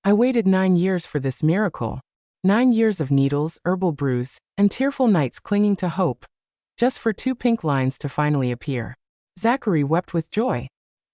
I waited 9 years for this miracle. 9 years of needles, herbal brews, and tearful nights clinging to hope, just for 2 pink lines to finally appear. Zachary wept with joy.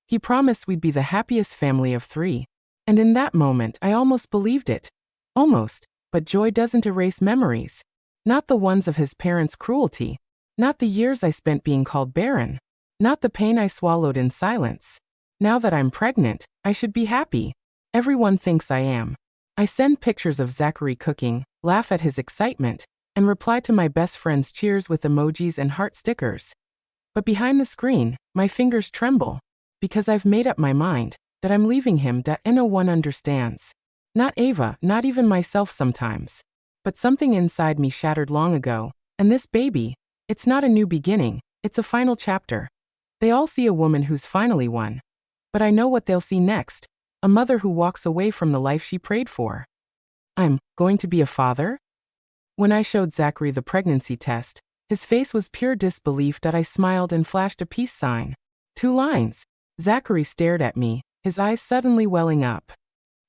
He promised we'd be the happiest family of 3. And in that moment, I almost believed it. Almost, but joy doesn't erase memories. Not the ones of his parents' cruelty. Not the years I spent being called barren. Not the pain I swallowed in silence. Now that I'm pregnant, I should be happy. Everyone thinks I am. I send pictures of Zachary cooking, laugh at his excitement, and reply to my best friend's cheers with emojis and heart stickers. But behind the screen, my fingers tremble. Because I've made up my mind that I'm leaving him that no one understands. Not Ava, not even myself sometimes. But something inside me shattered long ago, and this baby, it's not a new beginning, it's a final chapter. They all see a woman who's finally won. But I know what they'll see next, a mother who walks away from the life she prayed for. I'm going to be a father? When I showed Zachary the pregnancy test, his face was pure disbelief that I smiled and flashed a peace sign. 2 lines. Zachary stared at me, his eyes suddenly welling up.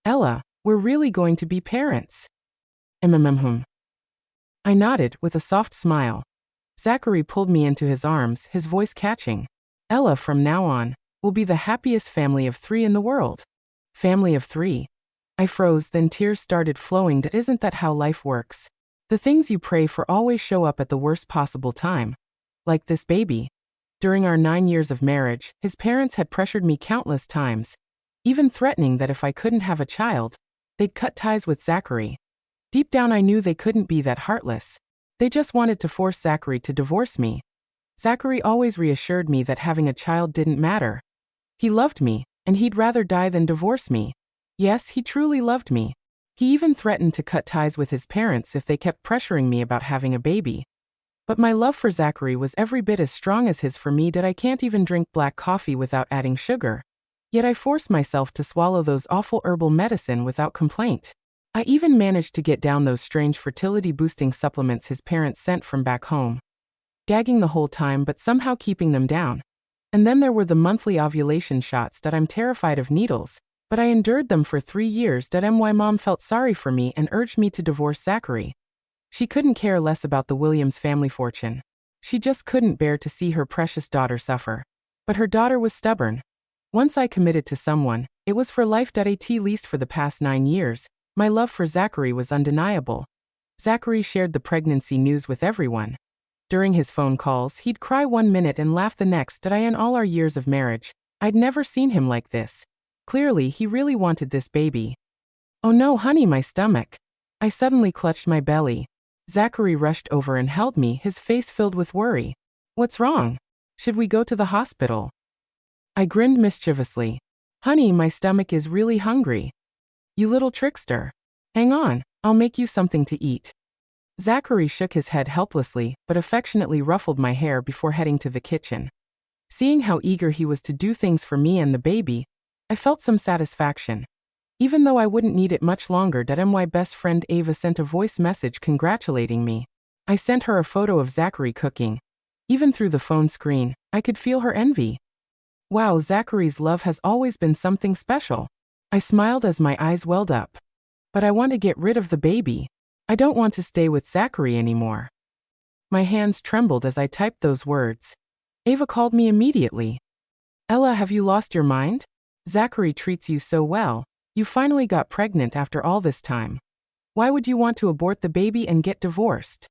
Ella, we're really going to be parents. I nodded with a soft smile. Zachary pulled me into his arms, his voice catching. Ella, from now on, will be the happiest family of 3 in the world. Family of 3. I froze, then tears started flowing. Isn't that how life works? The things you pray for always show up at the worst possible time. Like this baby. During our 9 years of marriage, his parents had pressured me countless times, even threatening that if I couldn't have a child, they'd cut ties with Zachary. Deep down I knew they couldn't be that heartless. They just wanted to force Zachary to divorce me. Zachary always reassured me that having a child didn't matter. He loved me, and he'd rather die than divorce me. Yes, he truly loved me. He even threatened to cut ties with his parents if they kept pressuring me about having a baby. But my love for Zachary was every bit as strong as his for me. I can't even drink black coffee without adding sugar. Yet I forced myself to swallow those awful herbal medicine without complaint. I even managed to get down those strange fertility-boosting supplements his parents sent from back home. Gagging the whole time but somehow keeping them down. And then there were the monthly ovulation shots that I'm terrified of needles, but I endured them for 3 years. My mom felt sorry for me and urged me to divorce Zachary. She couldn't care less about the Williams family fortune. She just couldn't bear to see her precious daughter suffer. But her daughter was stubborn. Once I committed to someone, it was for life. At least for the past 9 years, my love for Zachary was undeniable. Zachary shared the pregnancy news with everyone. During his phone calls, he'd cry 1 minute and laugh the next. In all our years of marriage, I'd never seen him like this. Clearly, he really wanted this baby. Oh no, honey, my stomach. I suddenly clutched my belly. Zachary rushed over and held me, his face filled with worry. What's wrong? Should we go to the hospital? I grinned mischievously. Honey, my stomach is really hungry. You little trickster. Hang on, I'll make you something to eat. Zachary shook his head helplessly, but affectionately ruffled my hair before heading to the kitchen. Seeing how eager he was to do things for me and the baby, I felt some satisfaction. Even though I wouldn't need it much longer. My best friend Ava sent a voice message congratulating me. I sent her a photo of Zachary cooking. Even through the phone screen, I could feel her envy. Wow, Zachary's love has always been something special. I smiled as my eyes welled up. But I want to get rid of the baby. I don't want to stay with Zachary anymore. My hands trembled as I typed those words. Ava called me immediately. Ella, have you lost your mind? Zachary treats you so well. You finally got pregnant after all this time. Why would you want to abort the baby and get divorced?